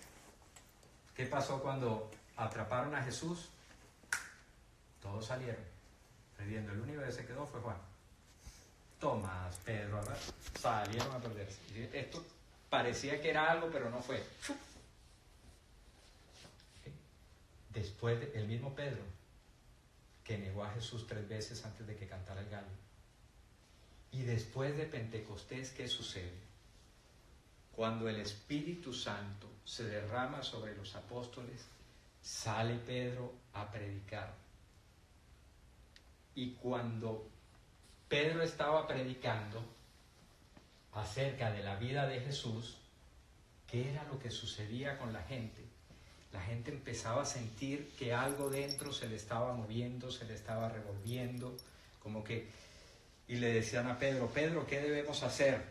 ¿qué pasó cuando atraparon a Jesús? Todos salieron perdiendo. El único que se quedó fue Juan. Tomás, Pedro, salieron a perderse. Esto parecía que era algo, pero no fue. Después, el mismo Pedro, que negó a Jesús 3 veces antes de que cantara el gallo. Y después de Pentecostés, ¿qué sucede? Cuando el Espíritu Santo se derrama sobre los apóstoles, sale Pedro a predicar. Y cuando Pedro estaba predicando acerca de la vida de Jesús, ¿qué era lo que sucedía con la gente? La gente empezaba a sentir que algo dentro se le estaba moviendo, se le estaba revolviendo, como que, y le decían a Pedro, Pedro, ¿qué debemos hacer?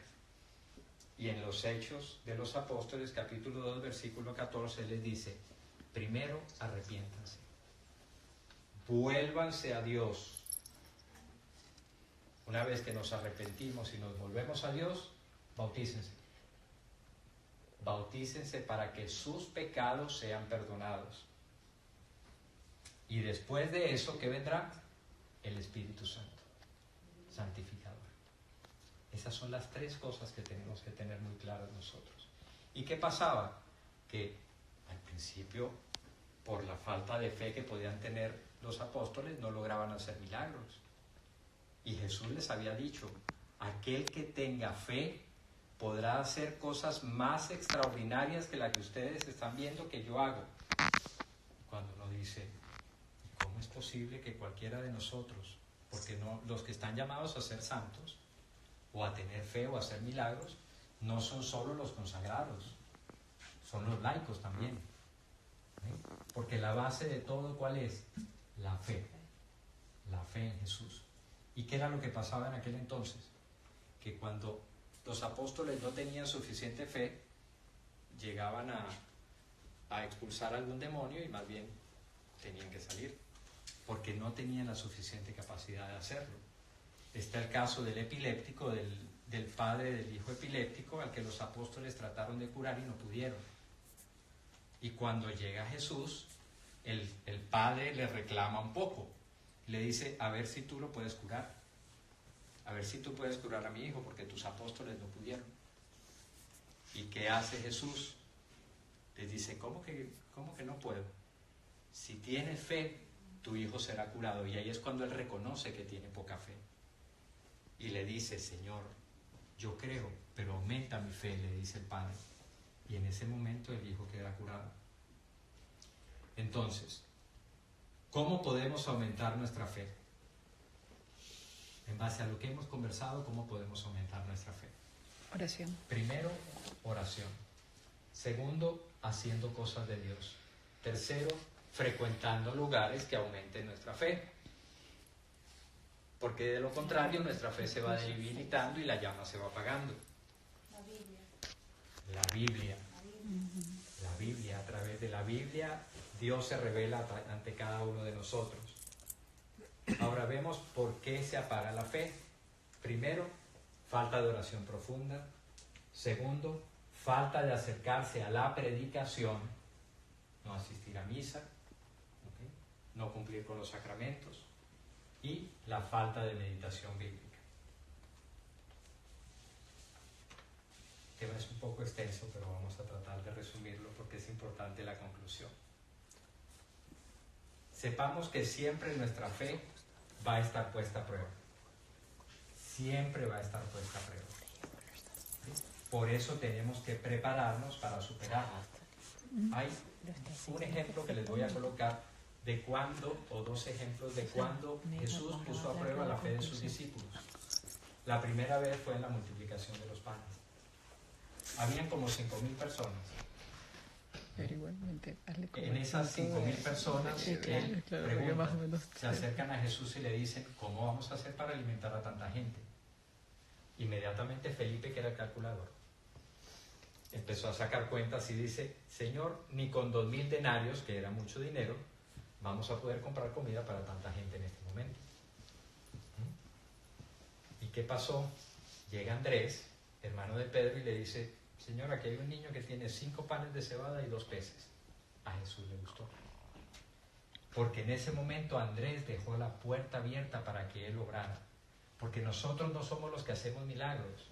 Y en los Hechos de los Apóstoles, capítulo 2, versículo 14, les dice, primero arrepiéntanse, vuélvanse a Dios. Una vez que nos arrepentimos y nos volvemos a Dios, bautícense. Bautícense para que sus pecados sean perdonados. Y después de eso, ¿qué vendrá? El Espíritu Santo, santificador. Esas son las 3 cosas que tenemos que tener muy claras nosotros. ¿Y qué pasaba? Que al principio, por la falta de fe que podían tener los apóstoles, no lograban hacer milagros. Jesús les había dicho, aquel que tenga fe podrá hacer cosas más extraordinarias que las que ustedes están viendo que yo hago. Cuando uno dice, ¿cómo es posible que cualquiera de nosotros, porque no, los que están llamados a ser santos, o a tener fe, o a hacer milagros, no son solo los consagrados, son los laicos también? Porque la base de todo, ¿cuál es? La fe en Jesús. ¿Y qué era lo que pasaba en aquel entonces? Que cuando los apóstoles no tenían suficiente fe, llegaban a expulsar algún demonio y más bien tenían que salir, porque no tenían la suficiente capacidad de hacerlo. Está el caso del epiléptico, del padre del hijo epiléptico, al que los apóstoles trataron de curar y no pudieron. Y cuando llega Jesús, el padre le reclama un poco, le dice, a ver si tú lo puedes curar, a ver si tú puedes curar a mi hijo, porque tus apóstoles no pudieron. ¿Y qué hace Jesús? Les dice, ¿cómo que no puedo? Si tienes fe, tu hijo será curado. Y ahí es cuando él reconoce que tiene poca fe. Y le dice, Señor, yo creo, pero aumenta mi fe, le dice el Padre. Y en ese momento el hijo queda curado. Entonces, ¿cómo podemos aumentar nuestra fe? En base a lo que hemos conversado, ¿cómo podemos aumentar nuestra fe? Oración. Primero, oración. Segundo, haciendo cosas de Dios. Tercero, frecuentando lugares que aumenten nuestra fe. Porque de lo contrario, nuestra fe se va debilitando y la llama se va apagando. La Biblia. La Biblia. A través de la Biblia, Dios se revela ante cada uno de nosotros. Ahora vemos por qué se apaga la fe. Primero, falta de oración profunda. Segundo, falta de acercarse a la predicación, no asistir a misa, ¿okay? No cumplir con los sacramentos, y la falta de meditación bíblica. El tema es un poco extenso, pero vamos a tratar de resumirlo porque es importante la conclusión. Sepamos que siempre nuestra fe va a estar puesta a prueba. Siempre va a estar puesta a prueba. Por eso tenemos que prepararnos para superarla. Hay un ejemplo que les voy a colocar de cuándo, o dos ejemplos de cuándo Jesús puso a prueba la fe de sus discípulos. La primera vez fue en la multiplicación de los panes. Habían como 5.000 personas. Pero igualmente, hazle como En esas 5.000 personas, Sí, él claro, pregunta, más o menos. se acercan a Jesús y le dicen, ¿cómo vamos a hacer para alimentar a tanta gente? Inmediatamente Felipe, que era el calculador, empezó a sacar cuentas y dice, Señor, ni con 2.000 denarios, que era mucho dinero, vamos a poder comprar comida para tanta gente en este momento. ¿Y qué pasó? Llega Andrés, hermano de Pedro, y le dice, Señor, aquí hay un niño que tiene 5 panes de cebada y 2 peces. A Jesús le gustó. Porque en ese momento Andrés dejó la puerta abierta para que él obrara. Porque nosotros no somos los que hacemos milagros.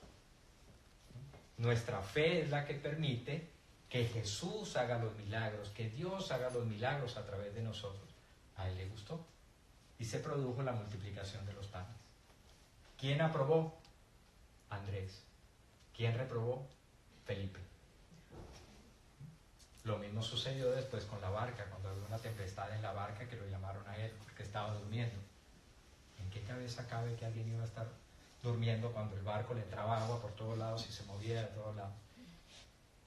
Nuestra fe es la que permite que Jesús haga los milagros, que Dios haga los milagros a través de nosotros. A él le gustó. Y se produjo la multiplicación de los panes. ¿Quién aprobó? Andrés. ¿Quién reprobó? Felipe. Lo mismo sucedió después con la barca, cuando había una tempestad en la barca que lo llamaron a él porque estaba durmiendo. ¿En qué cabeza cabe que alguien iba a estar durmiendo cuando el barco le entraba agua por todos lados y se movía de todos lados?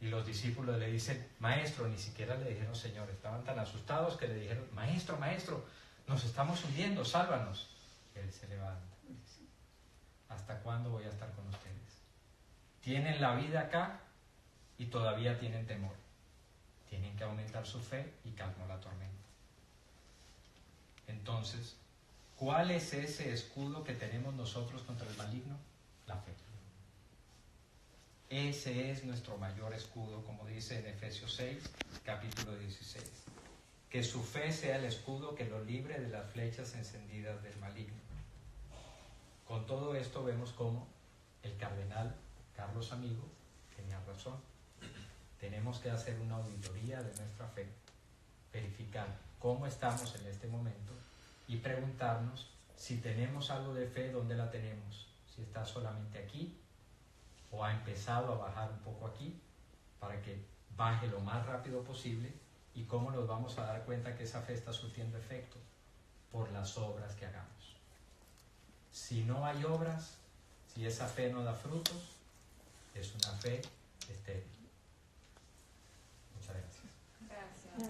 Y los discípulos le dicen, Maestro, ni siquiera le dijeron Señor, estaban tan asustados que le dijeron, Maestro, Maestro, nos estamos hundiendo, sálvanos. Él se levanta y dice, ¿hasta cuándo voy a estar con ustedes? Tienen la vida acá y todavía tienen temor. Tienen que aumentar su fe y calmó la tormenta. Entonces, ¿cuál es ese escudo que tenemos nosotros contra el maligno? La fe. Ese es nuestro mayor escudo, como dice en Efesios 6, capítulo 16. Que su fe sea el escudo que lo libre de las flechas encendidas del maligno. Con todo esto vemos cómo el cardenal Carlos Amigo tenía razón. Tenemos que hacer una auditoría de nuestra fe, verificar cómo estamos en este momento y preguntarnos Si tenemos algo de fe, ¿dónde la tenemos? Si está solamente aquí o ha empezado a bajar un poco aquí para que baje lo más rápido posible. ¿Y cómo nos vamos a dar cuenta que esa fe está surtiendo efecto? Por las obras que hagamos. Si no hay obras, si esa fe no da frutos, es una fe estéril. Muchas gracias. Gracias.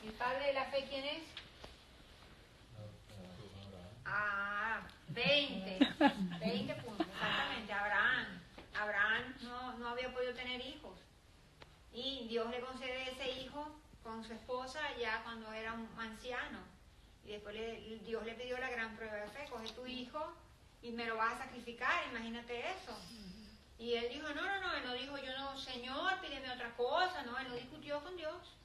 ¿El padre de la fe quién es? 20 puntos, exactamente. Abraham no había podido tener hijos. Y Dios le concede ese hijo con su esposa ya cuando era un anciano. Y después Dios le pidió la gran prueba de fe: coge tu hijo y me lo vas a sacrificar, imagínate eso. Y él dijo, no, él no dijo, yo no, Señor, pídeme otra cosa, no, él no discutió con Dios.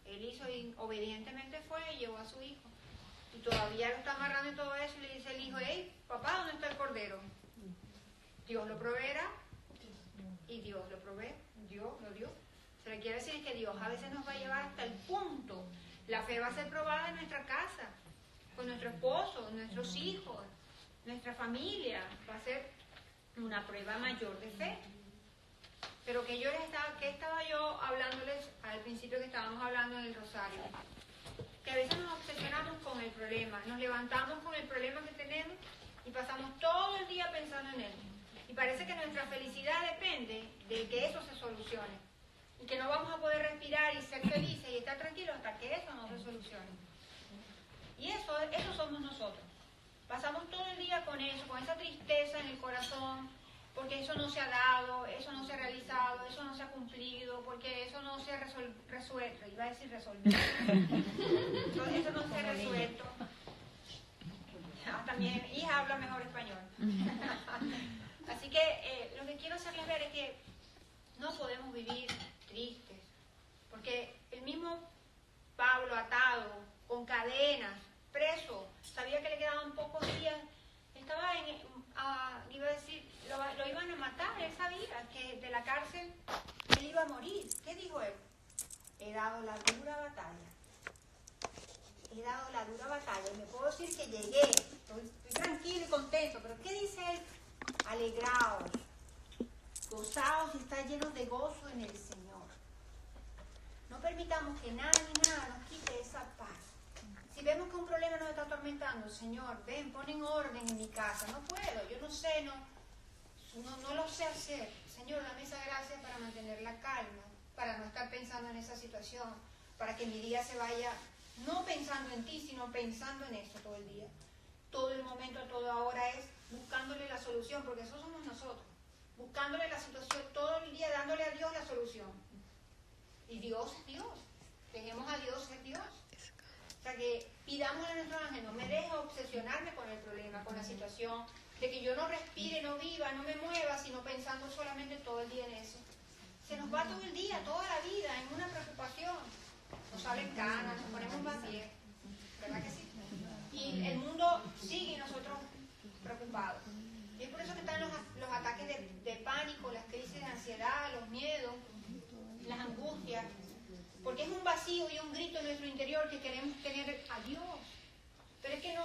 Él hizo y obedientemente fue y llevó a su hijo. Y todavía lo está amarrando y todo eso, y le dice el hijo, hey, papá, ¿dónde está el cordero? Dios lo proveerá, y Dios lo provee, Dios lo dio. Se le quiere decir que Dios a veces nos va a llevar hasta el punto. La fe va a ser probada en nuestra casa, con nuestro esposo, nuestros hijos, nuestra familia. Va a ser una prueba mayor de fe. Pero que estaba yo hablándoles al principio que estábamos hablando en el rosario. Que a veces nos obsesionamos con el problema, nos levantamos con el problema que tenemos y pasamos todo el día pensando en él. Y parece que nuestra felicidad depende de que eso se solucione. Y que no vamos a poder respirar y ser felices y estar tranquilos hasta que eso no se solucione. Y eso somos nosotros. Pasamos todo el día con eso, con esa tristeza en el corazón, porque eso no se ha dado, eso no se ha realizado, eso no se ha cumplido, porque eso no se ha resuelto, iba a decir resolvido. Eso no se ha resuelto. También, hija habla mejor español. Así que lo que quiero hacerles ver es que no podemos vivir tristes, porque el mismo Pablo, atado, con cadenas, preso, sabía que le quedaban pocos días, estaba iba a decir, lo iban a matar, él sabía que de la cárcel él iba a morir. ¿Qué dijo él? He dado la dura batalla. He dado la dura batalla y me puedo decir que llegué, estoy tranquilo y contento, pero ¿qué dice él? Alegraos, gozaos y está llenos de gozo en el Señor. No permitamos que nada ni nada nos quite esa paz. Si vemos que un problema nos está atormentando, Señor, ven, pon en orden en mi casa. No puedo, yo no sé, no lo sé hacer. Señor, dame esa gracia para mantener la calma, para no estar pensando en esa situación, para que mi día se vaya no pensando en ti, sino pensando en eso todo el día. Todo el momento, a toda hora es buscándole la solución, porque eso somos nosotros. Buscándole la situación todo el día, dándole a Dios la solución. Y Dios es Dios. Dejemos a Dios ser Dios. O sea que pidamos a nuestro ángel, no me deje obsesionarme con el problema, con la situación, de que yo no respire, no viva, no me mueva, sino pensando solamente todo el día en eso. Se nos va todo el día, toda la vida, en una preocupación. Nos salen canas, nos ponemos más viejos. ¿Verdad que sí? Y el mundo sigue y nosotros preocupados. Y es por eso que están los ataques de pánico, las crisis de ansiedad, los miedos, las angustias. Porque es un vacío y un grito en nuestro interior que queremos tener a Dios. Pero es que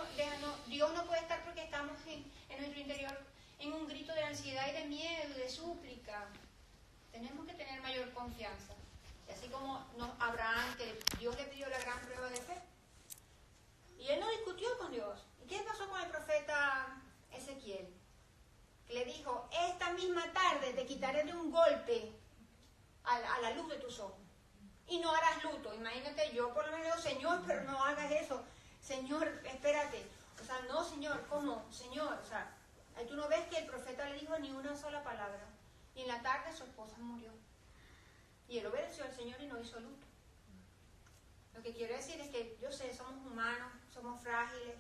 Dios no puede estar porque estamos en nuestro interior en un grito de ansiedad y de miedo, de súplica. Tenemos que tener mayor confianza. Y así como Abraham, que Dios le pidió la gran prueba de fe. Y él no discutió con Dios. ¿Y qué pasó con el profeta Ezequiel? Que le dijo, esta misma tarde te quitaré de un golpe a la luz de tus ojos. Y no harás luto. Imagínate, yo por lo menos digo, Señor, pero no hagas eso. Señor, espérate. O sea, no, Señor, ¿cómo? Señor, o sea, ahí tú no ves que el profeta le dijo ni una sola palabra. Y en la tarde su esposa murió. Y él obedeció al Señor y no hizo luto. Lo que quiero decir es que, yo sé, somos humanos, somos frágiles,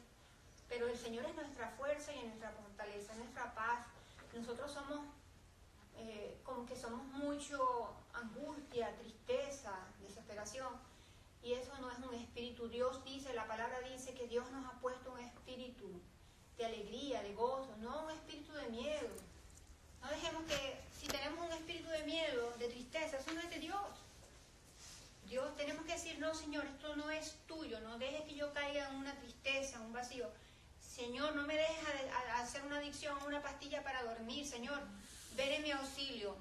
pero el Señor es nuestra fuerza y es nuestra fortaleza, es nuestra paz. Nosotros somos, como que somos mucho angustia, tristeza, desesperación. Y eso no es un espíritu. Dios dice, la palabra dice que Dios nos ha puesto un espíritu de alegría, de gozo, no un espíritu de miedo. No dejemos que, si tenemos un espíritu de miedo, de tristeza, eso no es de Dios. Dios, tenemos que decir, no, Señor, esto no es tuyo, no dejes que yo caiga en una tristeza, un vacío. Señor, no me dejes hacer una adicción a una pastilla para dormir, Señor, ven en mi auxilio.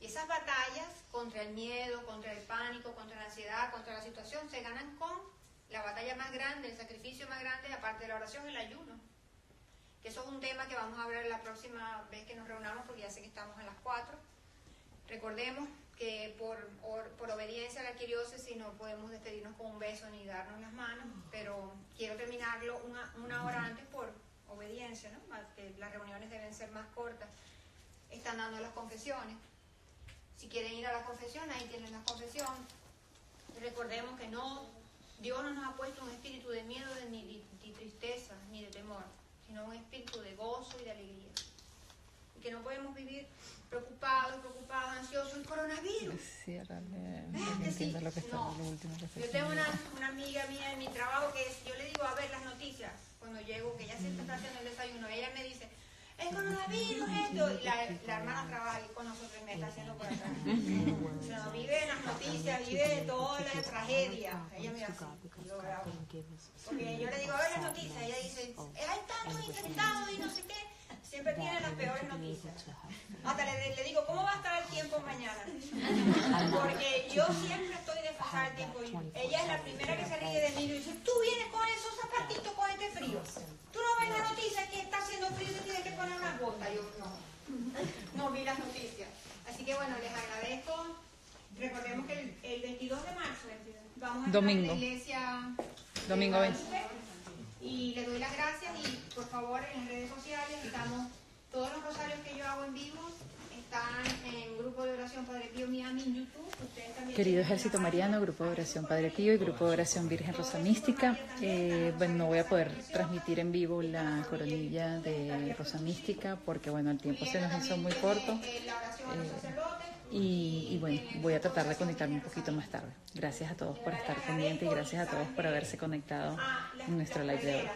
Y esas batallas contra el miedo, contra el pánico, contra la ansiedad, contra la situación, se ganan con la batalla más grande, el sacrificio más grande, aparte de la oración, el ayuno. Que eso es un tema que vamos a ver la próxima vez que nos reunamos, porque ya sé que estamos a las 4. Recordemos que por obediencia a la arquidiócesis no podemos despedirnos con un beso ni darnos las manos, pero quiero terminarlo una hora antes por obediencia, ¿no? Que las reuniones deben ser más cortas. Están dando las confesiones. Si quieren ir a la confesión, ahí tienen la confesión. Recordemos que Dios no nos ha puesto un espíritu de miedo, ni tristeza, ni de temor, sino un espíritu de gozo y de alegría. Y que no podemos vivir preocupados, ansiosos. El coronavirus. Entiendo lo que está, lo último que está. Yo tengo una amiga mía en mi trabajo que yo le digo a ver las noticias cuando llego, que ella siempre está haciendo el desayuno. Ella me dice, el coronavirus, esto. Y la hermana trabaja ahí con nosotros y me está haciendo por atrás. O sea, vive en las noticias, vive de toda la tragedia. Ella me hace. Porque yo le digo, a ver las noticias. Ella dice, hay tantos infectados y no sé qué. Siempre tiene las peores noticias. Hasta le digo, ¿cómo va a estar el tiempo mañana? Porque yo siempre estoy desfasada del tiempo. Ella es la primera que se ríe de mí y dice, tú vienes con esos zapatitos con este frío. Tú no ves la noticia que está haciendo frío y te tienes que poner una bota. Yo no vi las noticias. Así que bueno, les agradezco. Recordemos que el 22 de marzo vamos a estar en la iglesia. Domingo 20. Y le doy las gracias y por favor en las redes sociales estamos, todos los rosarios que yo hago en vivo están en Grupo de Oración Padre Pío Miami en YouTube. Ustedes también. Querido Ejército Mariano, Grupo de Oración Padre Pío y Grupo de Oración Virgen Rosa Mística, bueno, no voy a poder transmitir en vivo la coronilla de Rosa Mística porque bueno, el tiempo se nos hizo muy corto. Y bueno, voy a tratar de conectarme un poquito más tarde. Gracias a todos por estar pendientes y gracias a todos por haberse conectado en nuestro live de hoy.